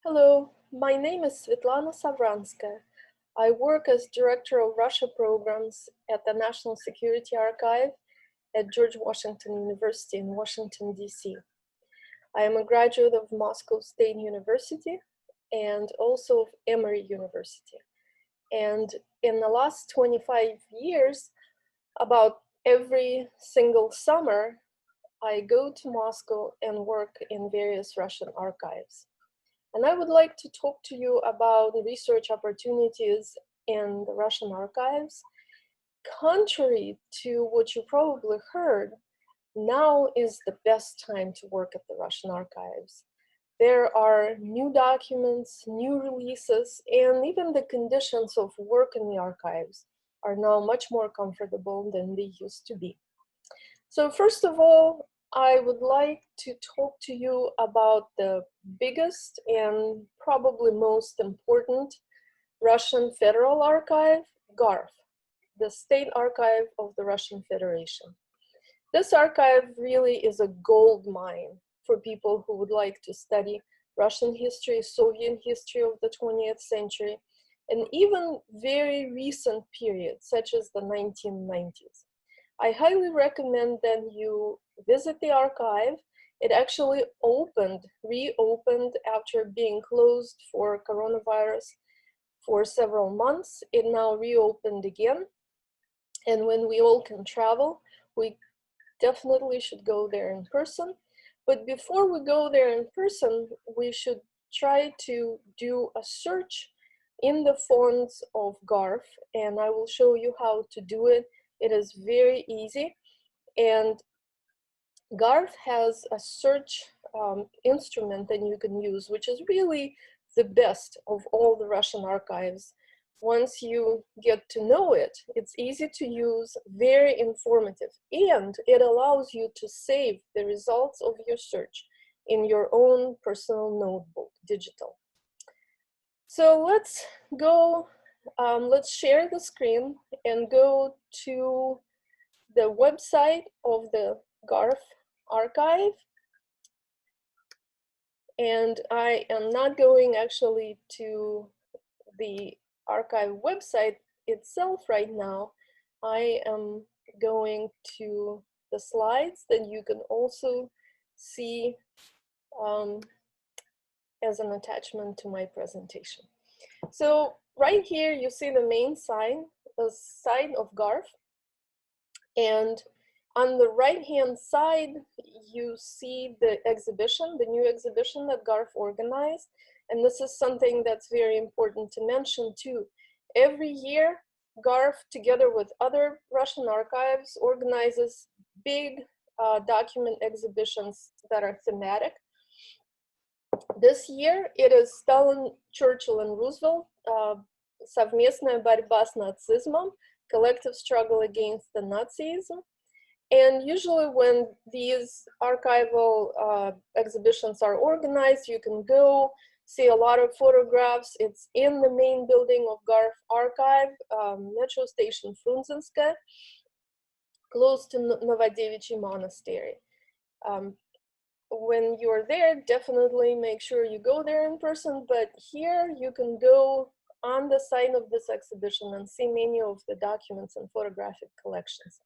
Hello, my name is Savranskaya. I work as Director of Russia Programs at the National Security Archive at George Washington University in Washington, D.C. I am a graduate of Moscow State University and also of Emory University. And in the last 25 years, about every single summer, I go to Moscow and work in various Russian archives. And I would like to talk to you about research opportunities in the Russian archives. Contrary to what you probably heard, now is the best time to work at the Russian archives. There are new documents, new releases, and even the conditions of work in the archives are now much more comfortable than they used to be. So first of all, I would like to talk to you about the biggest and probably most important Russian Federal Archive, GARF, the State Archive of the Russian Federation. This archive really is a gold mine for people who would like to study Russian history, Soviet history of the 20th century, and even very recent periods, such as the 1990s. I highly recommend that you visit the archive. It actually reopened after being closed for coronavirus for several months. It now reopened again. And when we all can travel, we definitely should go there in person. But before we go there in person, we should try to do a search in the fonts of GARF, and I will show you how to do it. It is very easy, and GARF has a search instrument that you can use, which is really the best of all the Russian archives. Once you get to know it, it's easy to use, very informative, and it allows you to save the results of your search in your own personal notebook, digital. So let's go, let's share the screen and go to the website of the GARF archive. And I am not going actually to the archive website itself right now. I am going to the slides that you can also see as an attachment to my presentation. So right here you see the main sign, the site of GARF, and on the right-hand side, you see the exhibition, the new exhibition that GARF organized. And this is something that's very important to mention too. Every year, GARF, together with other Russian archives, organizes big document exhibitions that are thematic. This year, it is Stalin, Churchill, and Roosevelt, Совместная борьба с нацизмом, collective struggle against the Nazism. And usually when these archival exhibitions are organized, you can go see a lot of photographs. It's in the main building of GARF archive, metro station Frunzenskaya, close to Novodevichy Monastery. When you're there, definitely make sure you go there in person, but here you can go on the site of this exhibition and see many of the documents and photographic collections.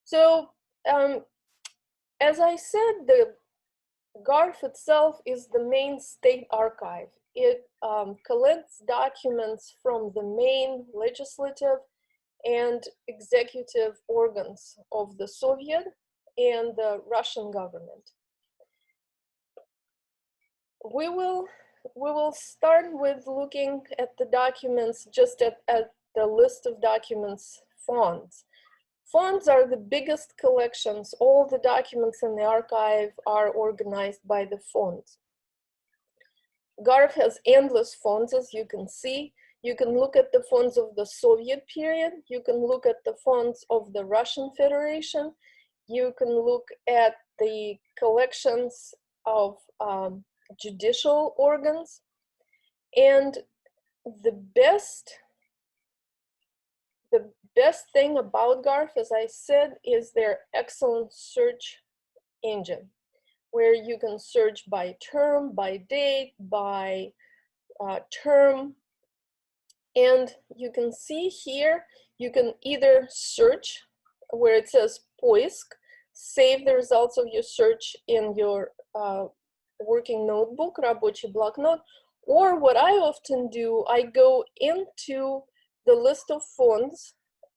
So, as I said, the GARF itself is the main state archive. It collects documents from the main legislative and executive organs of the Soviet and the Russian government. We will start with looking at the documents, just at the list of documents fonts. Fonts are the biggest collections. All the documents in the archive are organized by the fonts. GARF has endless fonts, as you can see. You can look at the fonts of the Soviet period. You can look at the fonts of the Russian Federation. You can look at the collections of judicial organs. And the best thing about GARF, as I said, is their excellent search engine. where you can search by term, by date, by term. And you can see here, you can either search where it says poisk, save the results of your search in your working notebook, рабочий блокнот, or what I often do, I go into the list of fonts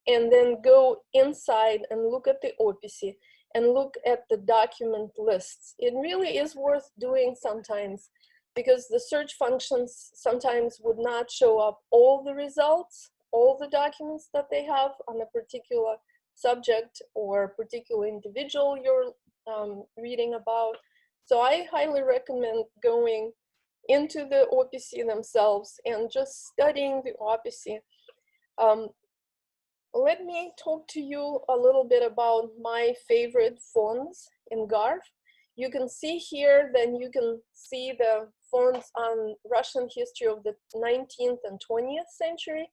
and then go inside and look at the описи and look at the document lists. It really is worth doing sometimes, because the search functions sometimes would not show up all the results, all the documents that they have on a particular subject or particular individual you're reading about. So I highly recommend going into the описи themselves and just studying the описи. Let me talk to you a little bit about my favorite fonts in Garv. You can see here, then you can see the fonts on Russian history of the 19th and 20th century.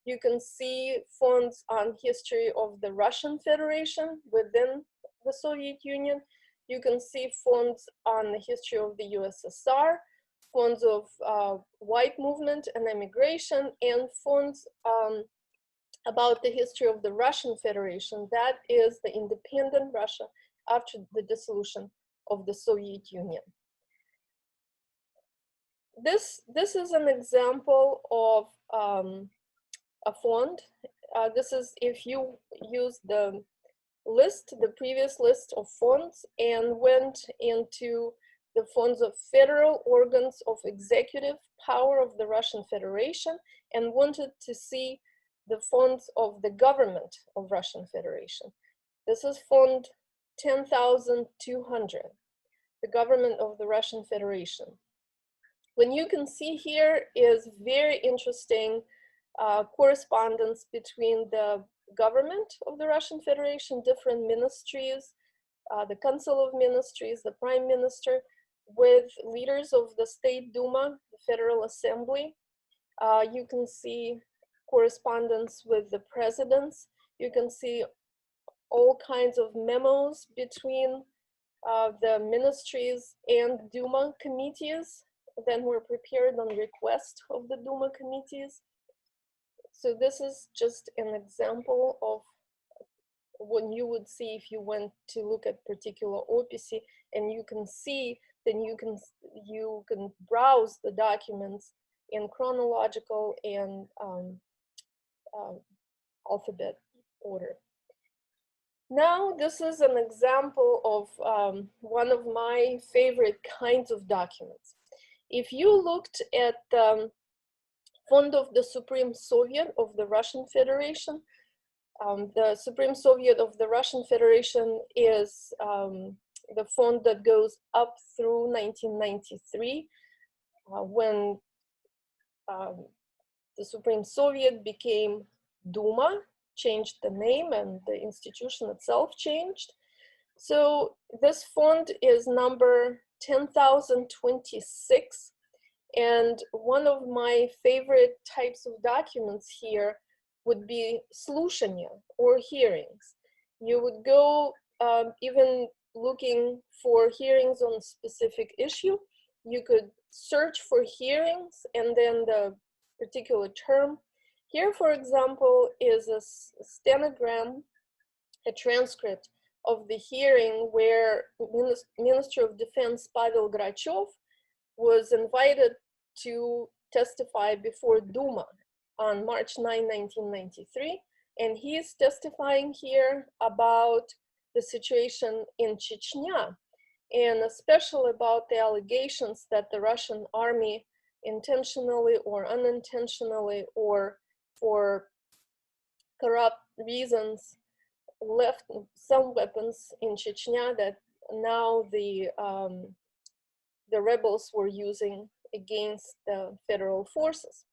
You can see fonts on history of the Russian Federation within the Soviet Union. You can see fonts on the history of the USSR, fonts of white movement and emigration, and fonts about the history of the Russian Federation, that is the independent Russia after the dissolution of the Soviet Union. This is an example of a font. This is if you use the list, the previous list of fonts, and went into the fonts of federal organs of executive power of the Russian Federation and wanted to see the fonts of the government of Russian Federation. This is font 10,200, the government of the Russian Federation. What you can see here is very interesting correspondence between the government of the Russian Federation, different ministries, the Council of Ministries, the Prime Minister, with leaders of the State Duma, the Federal Assembly. You can see correspondence with the presidents. You can see all kinds of memos between the ministries and Duma committees that were prepared on request of the Duma committees. So this is just an example of what you would see if you went to look at particular описи, and you can see, then you can browse the documents in chronological and alphabet order. Now, this is an example of one of my favorite kinds of documents. If you looked at the font of the Supreme Soviet of the Russian Federation, the Supreme Soviet of the Russian Federation is the font that goes up through 1993, when the Supreme Soviet became Duma, changed the name, and the institution itself changed. So this font is number 10,026, and one of my favorite types of documents here would be слушания, or hearings. You would go even looking for hearings on a specific issue. You could search for hearings and then the particular term. Here, for example, is a stenogram, a transcript of the hearing where Minister of Defense Pavel Grachev was invited to testify before Duma on March 9, 1993. And he is testifying here about the situation in Chechnya, and especially about the allegations that the Russian army intentionally or unintentionally or for corrupt reasons left some weapons in Chechnya that now the rebels were using against the federal forces.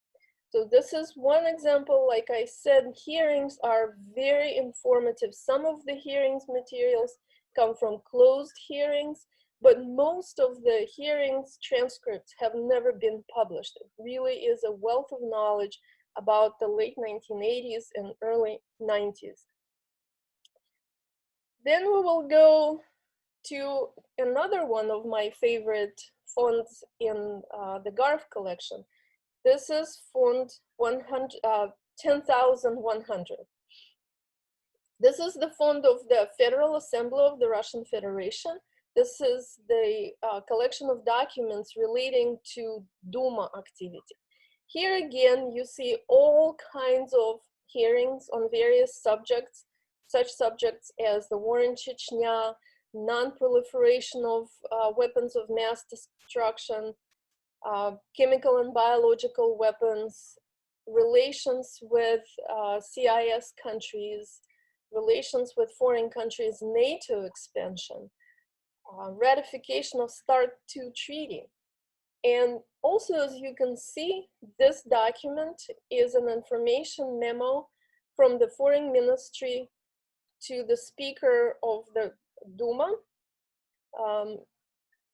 So this is one example. Like I said, hearings are very informative. Some of the hearings materials come from closed hearings, but most of the hearings transcripts have never been published. It really is a wealth of knowledge about the late 1980s and early 90s. Then we will go to another one of my favorite fonts in the GARF collection. This is font 10,100. This is the font of the Federal Assembly of the Russian Federation. This is the collection of documents relating to Duma activity. Here again, you see all kinds of hearings on various subjects, such subjects as the war in Chechnya, non-proliferation of weapons of mass destruction, chemical and biological weapons, relations with CIS countries, relations with foreign countries, NATO expansion, ratification of START II treaty. And also, as you can see, this document is an information memo from the Foreign Ministry to the Speaker of the Duma.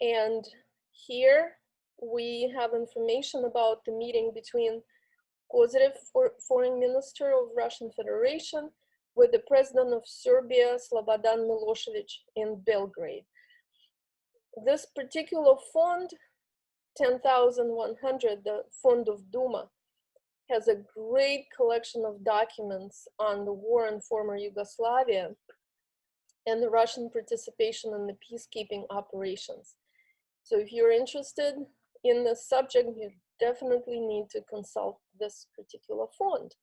And here we have information about the meeting between Kozyrev, Foreign Minister of Russian Federation, with the President of Serbia, Slobodan Milosevic, in Belgrade. This particular font, 10,100, the font of Duma, has a great collection of documents on the war in former Yugoslavia and the Russian participation in the peacekeeping operations. So if you're interested in this subject, you definitely need to consult this particular font.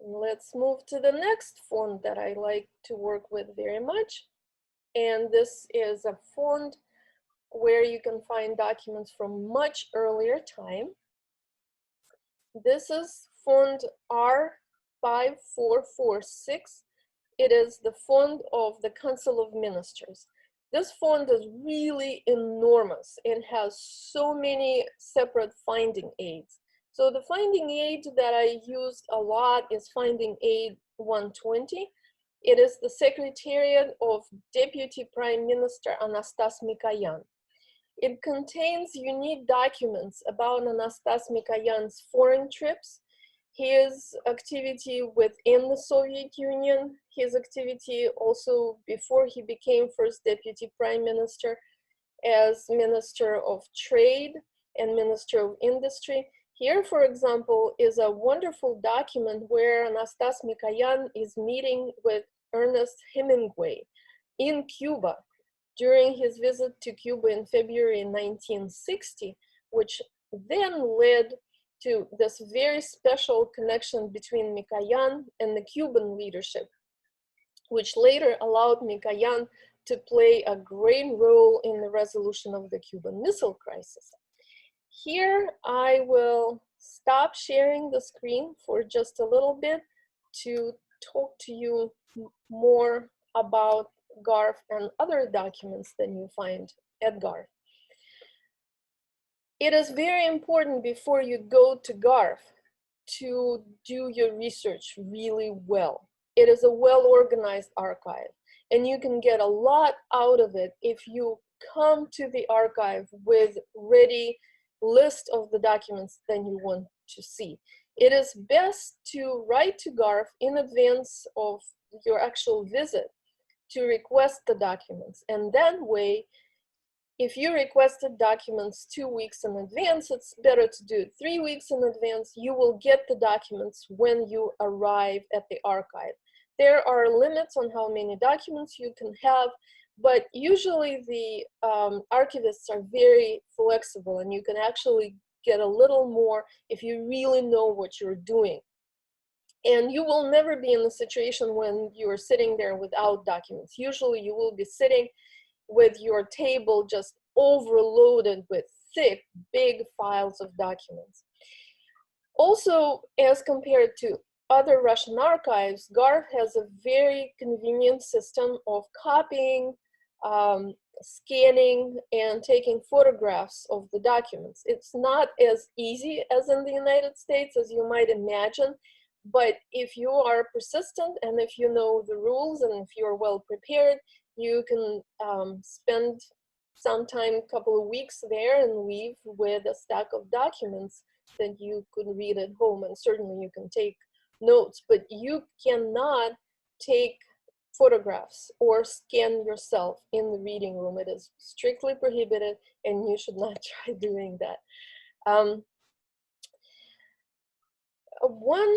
Let's move to the next font that I like to work with very much. And this is a font where you can find documents from much earlier time. This is font R5446. It is the font of the Council of Ministers. This font is really enormous and has so many separate finding aids. So the finding aid that I used a lot is finding aid 120. It is the Secretariat of Deputy Prime Minister Anastas Mikoyan. It contains unique documents about Anastas Mikoyan's foreign trips, his activity within the Soviet Union, his activity also before he became first Deputy Prime Minister as Minister of Trade and Minister of Industry. Here, for example, is a wonderful document where Anastas Mikoyan is meeting with Ernest Hemingway in Cuba during his visit to Cuba in February 1960, which then led to this very special connection between Mikoyan and the Cuban leadership, which later allowed Mikoyan to play a great role in the resolution of the Cuban Missile Crisis. Here, I will stop sharing the screen for just a little bit to talk to you more about GARF and other documents that you find at GARF. It is very important before you go to GARF to do your research really well. It is a well-organized archive, and you can get a lot out of it if you come to the archive with ready list of the documents that you want to see. It is best to write to GARF in advance of your actual visit to request the documents. And that way, if you requested documents 2 weeks in advance, it's better to do it 3 weeks in advance. You will get the documents when you arrive at the archive. There are limits on how many documents you can have, but usually the archivists are very flexible, and you can actually get a little more if you really know what you're doing. And you will never be in a situation when you are sitting there without documents. Usually you will be sitting with your table just overloaded with thick, big files of documents. Also, as compared to other Russian archives, GARF has a very convenient system of copying, scanning, and taking photographs of the documents. It's not as easy as in the United States as you might imagine, but if you are persistent and if you know the rules and if you're well prepared, you can spend some time, a couple of weeks there, and leave with a stack of documents that you could read at home. And certainly you can take notes, but you cannot take photographs or scan yourself in the reading room. It is strictly prohibited, and you should not try doing that. One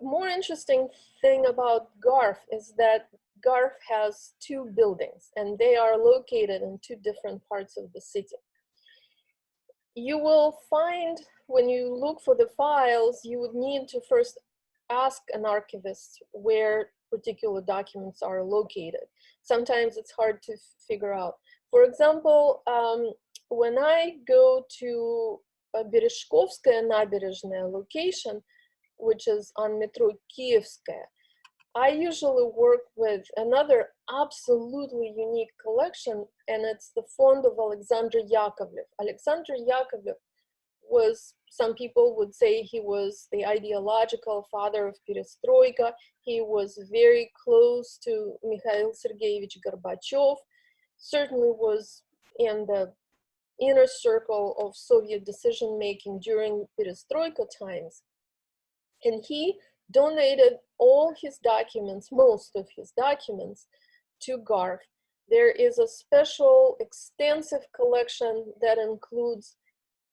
more interesting thing about GARF is that GARF has two buildings, and they are located in two different parts of the city. You will find, when you look for the files, you would need to first ask an archivist where particular documents are located. Sometimes it's hard to figure out. For example, when I go to Berezhkovskaya Naberezhnaya location, which is on Metro Kievskaya, I usually work with another absolutely unique collection, and it's the fond of Alexander Yakovlev. Alexander Yakovlev was, some people would say, he was the ideological father of perestroika. He was very close to Mikhail Sergeyevich Gorbachev, certainly was in the inner circle of Soviet decision-making during perestroika times. And he donated all his documents, most of his documents, to GARF. There is a special extensive collection that includes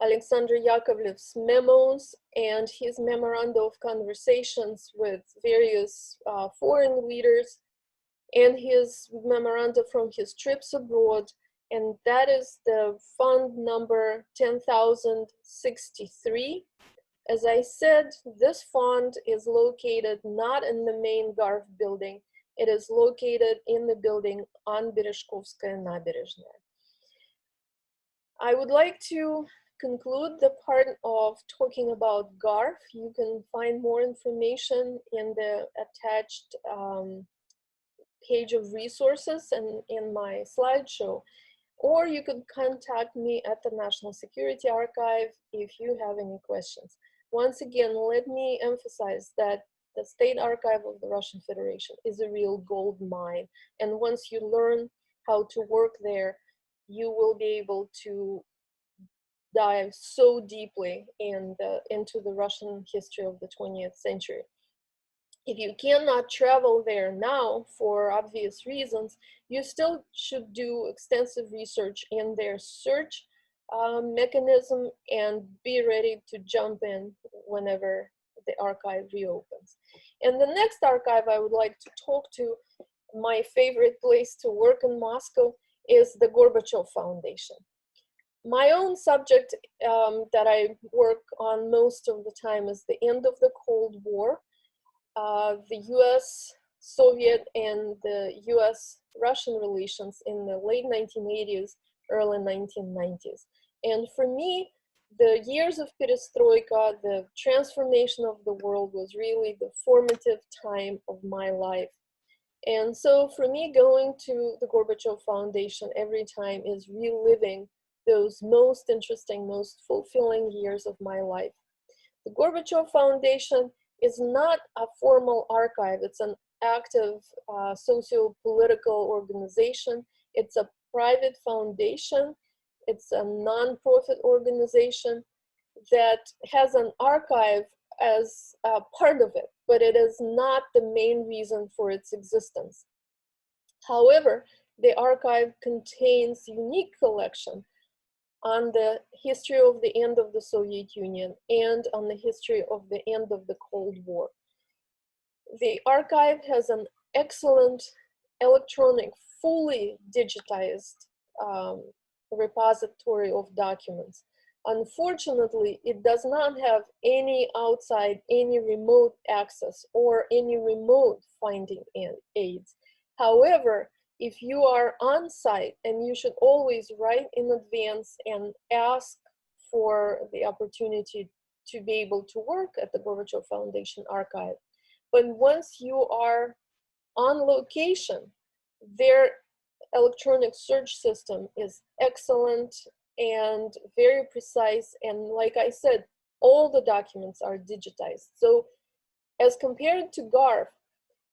Alexander Yakovlev's memos and his memoranda of conversations with various foreign leaders, and his memoranda from his trips abroad. And that is the fund number 10,063. As I said, this fund is located not in the main GARF building. It is located in the building on Berezhkovskaya Naberezhnaya. I would like to conclude the part of talking about GARF. You can find more information in the attached page of resources and in my slideshow. Or you could contact me at the National Security Archive if you have any questions. Once again, let me emphasize that the State Archive of the Russian Federation is a real gold mine. And once you learn how to work there, you will be able to dive so deeply into the Russian history of the 20th century. If you cannot travel there now for obvious reasons, you still should do extensive research in their search mechanism and be ready to jump in whenever the archive reopens. And the next archive I would like to talk to, my favorite place to work in Moscow, is the Gorbachev Foundation. My own subject that I work on most of the time is the end of the Cold War, the US, Soviet, and the US-Russian relations in the late 1980s, early 1990s. And for me, the years of perestroika, the transformation of the world, was really the formative time of my life. And so for me, going to the Gorbachev Foundation every time is reliving those most interesting, most fulfilling years of my life. The Gorbachev Foundation is not a formal archive. It's an active socio-political organization. It's a private foundation. It's a non-profit organization that has an archive as a part of it, but it is not the main reason for its existence. However, the archive contains a unique collection on the history of the end of the Soviet Union and on the history of the end of the Cold War. The archive has an excellent electronic, fully digitized repository of documents. Unfortunately, it does not have any outside, any remote access or any remote finding aids. However, if you are on site, and you should always write in advance and ask for the opportunity to be able to work at the Gorbachev Foundation archive. But once you are on location, their electronic search system is excellent and very precise. And like I said, all the documents are digitized. So as compared to GARF,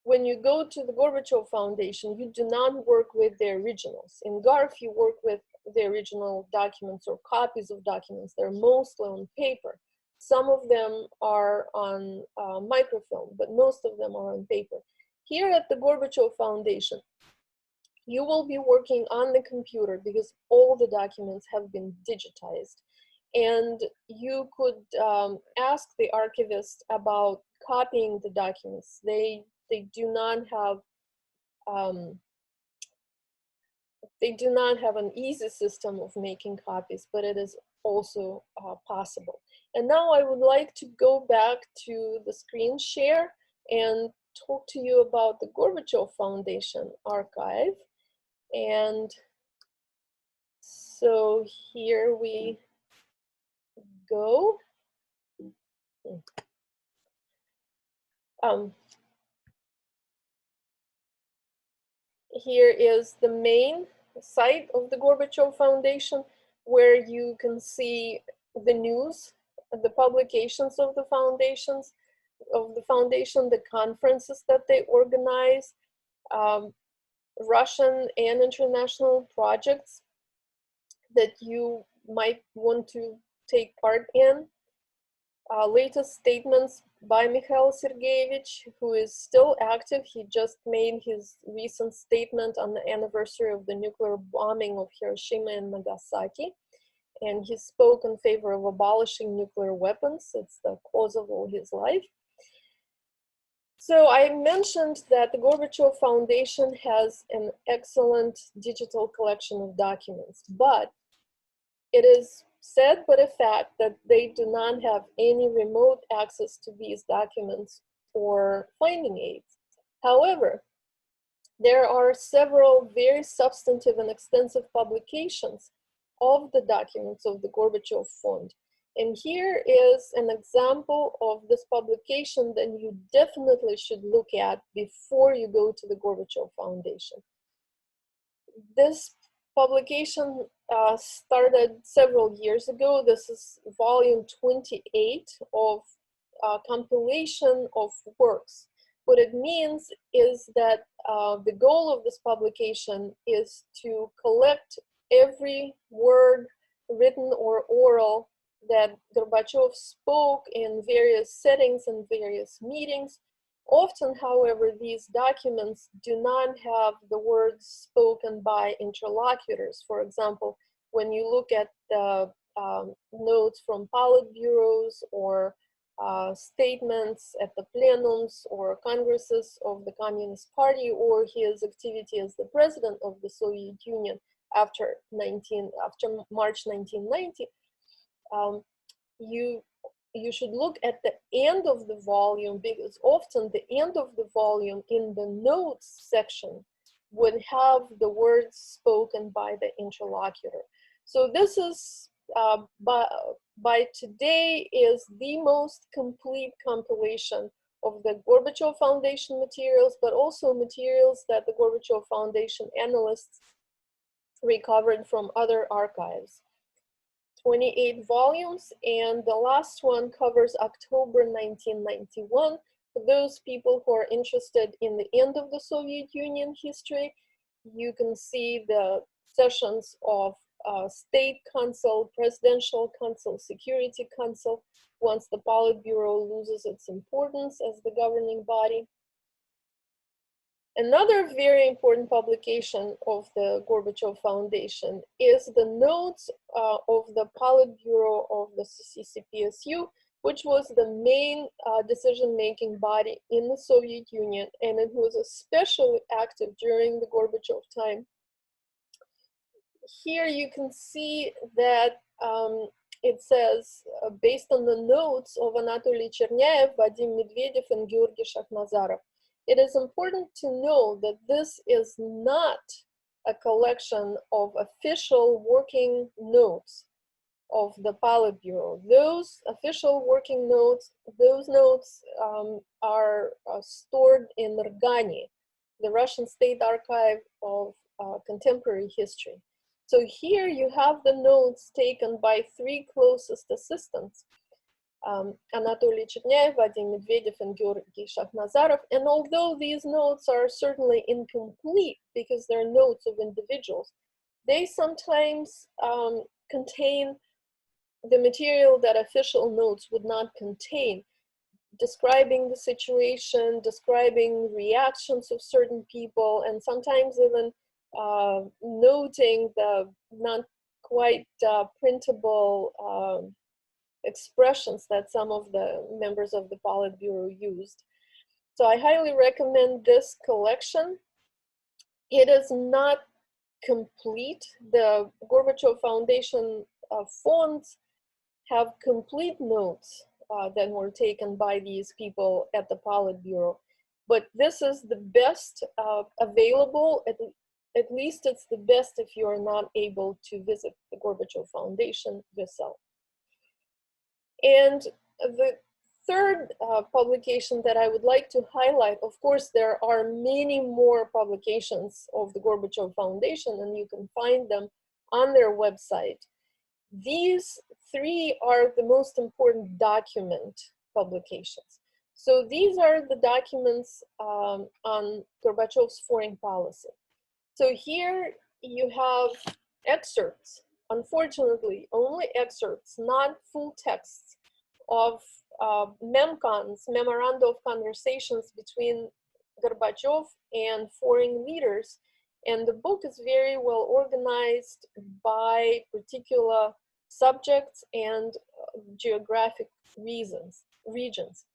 when you go to the Gorbachev Foundation, you do not work with the originals. In GARF, you work with the original documents or copies of documents. They're mostly on paper. Some of them are on microfilm, but most of them are on paper. Here at the Gorbachev Foundation, you will be working on the computer because all the documents have been digitized. And you could ask the archivist about copying the documents. They do not have an easy system of making copies, but it is also possible. And now I would like to go back to the screen share and talk to you about the Gorbachev Foundation archive. And so here we go. Here is the main site of the Gorbachev Foundation, where you can see the news, the publications of the foundation, the conferences that they organize, Russian and international projects that you might want to take part in. Latest statements by Mikhail Sergeyevich, who is still active. He just made his recent statement on the anniversary of the nuclear bombing of Hiroshima and Nagasaki. And he spoke in favor of abolishing nuclear weapons. It's the cause of all his life. So I mentioned that the Gorbachev Foundation has an excellent digital collection of documents, but it is said but a fact that they do not have any remote access to these documents or finding aids. However, there are several very substantive and extensive publications of the documents of the Gorbachev Fund. And here is an example of this publication that you definitely should look at before you go to the Gorbachev Foundation. This publication started several years ago. This is volume 28 of compilation of works. What it means is that the goal of this publication is to collect every word, written or oral, that Gorbachev spoke in various settings and various meetings. Often, however, these documents do not have the words spoken by interlocutors. For example, when you look at the notes from Politburos or statements at the plenums or congresses of the Communist Party, or his activity as the president of the Soviet Union after March 1990, you should look at the end of the volume, because often the end of the volume in the notes section would have the words spoken by the interlocutor. So this is, by today, is the most complete compilation of the Gorbachev Foundation materials, but also materials that the Gorbachev Foundation analysts recovered from other archives. 28 volumes, and the last one covers October 1991. For those people who are interested in the end of the Soviet Union history, you can see the sessions of State Council, Presidential Council, Security Council, once the Politburo loses its importance as the governing body. Another very important publication of the Gorbachev Foundation is the notes of the Politburo of the CCPSU, which was the main decision-making body in the Soviet Union, and it was especially active during the Gorbachev time. Here you can see that it says, based on the notes of Anatoly Chernyaev, Vadim Medvedev, and Georgy Shakhnazarov. It is important to know that this is not a collection of official working notes of the Politburo. Those official working notes, are stored in Rgani, the Russian State Archive of Contemporary History. So here you have the notes taken by three closest assistants, Anatoly Chernyaev, Vadim Medvedev, and Georgy Shakhnazarov. And although these notes are certainly incomplete because they're notes of individuals, they sometimes contain the material that official notes would not contain. describing the situation, describing reactions of certain people, and sometimes even noting the not quite printable expressions that some of the members of the Politburo used. So I highly recommend this collection. It is not complete. The Gorbachev Foundation fonts have complete notes that were taken by these people at the Politburo. But this is the best available, at least it's the best if you are not able to visit the Gorbachev Foundation yourself. And the third publication that I would like to highlight, of course, there are many more publications of the Gorbachev Foundation, and you can find them on their website. These three are the most important document publications. So these are the documents on Gorbachev's foreign policy. So here you have excerpts, unfortunately, only excerpts, not full texts of memcons, memoranda of conversations between Gorbachev and foreign leaders. And the book is very well organized by particular subjects and geographic regions.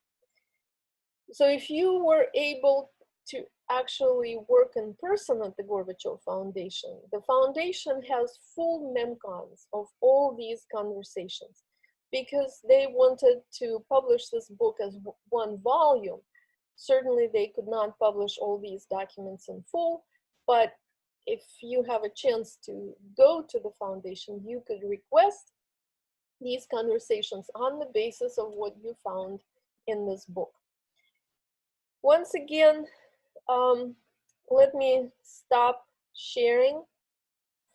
So if you were able to actually work in person at the Gorbachev Foundation, the foundation has full memcons of all these conversations because they wanted to publish this book as one volume. Certainly they could not publish all these documents in full, but if you have a chance to go to the foundation, you could request these conversations on the basis of what you found in this book. Once again, let me stop sharing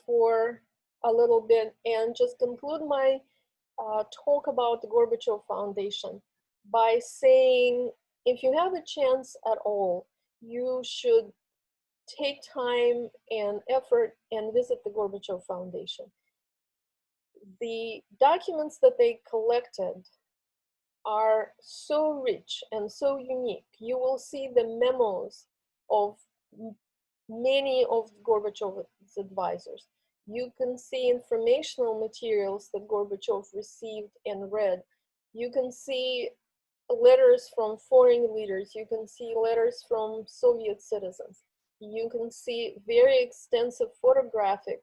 for a little bit and just conclude my talk about the Gorbachev Foundation by saying, if you have a chance at all, you should take time and effort and visit the Gorbachev Foundation. The documents that they collected are so rich and so unique. You will see the memos of many of Gorbachev's advisors. You can see informational materials that Gorbachev received and read. You can see letters from foreign leaders. You can see letters from Soviet citizens. You can see very extensive photographic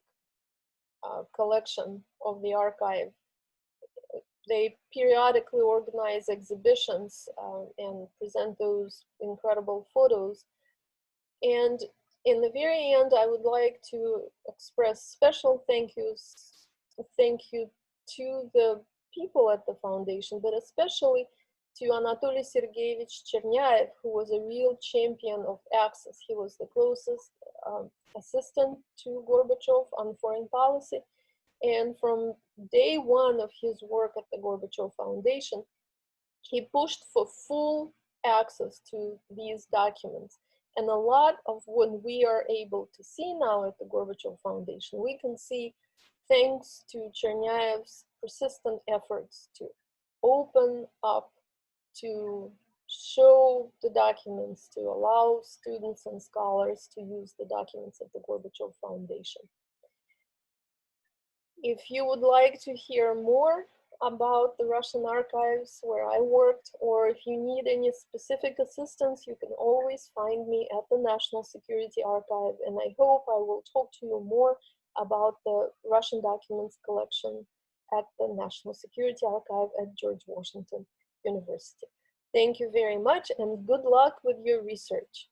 collection of the archive. They periodically organize exhibitions and present those incredible photos. And in the very end, I would like to express special thank you to the people at the foundation, but especially to Anatoly Sergeyevich Chernyaev, who was a real champion of access. He was the closest assistant to Gorbachev on foreign policy. And from day one of his work at the Gorbachev Foundation, he pushed for full access to these documents. And a lot of what we are able to see now at the Gorbachev Foundation, we can see thanks to Chernyaev's persistent efforts to open up, to show the documents, to allow students and scholars to use the documents at the Gorbachev Foundation. If you would like to hear more about the Russian archives where I worked, or if you need any specific assistance, you can always find me at the National Security Archive, and I hope I will talk to you more about the Russian documents collection at the National Security Archive at George Washington University. Thank you very much, and good luck with your research.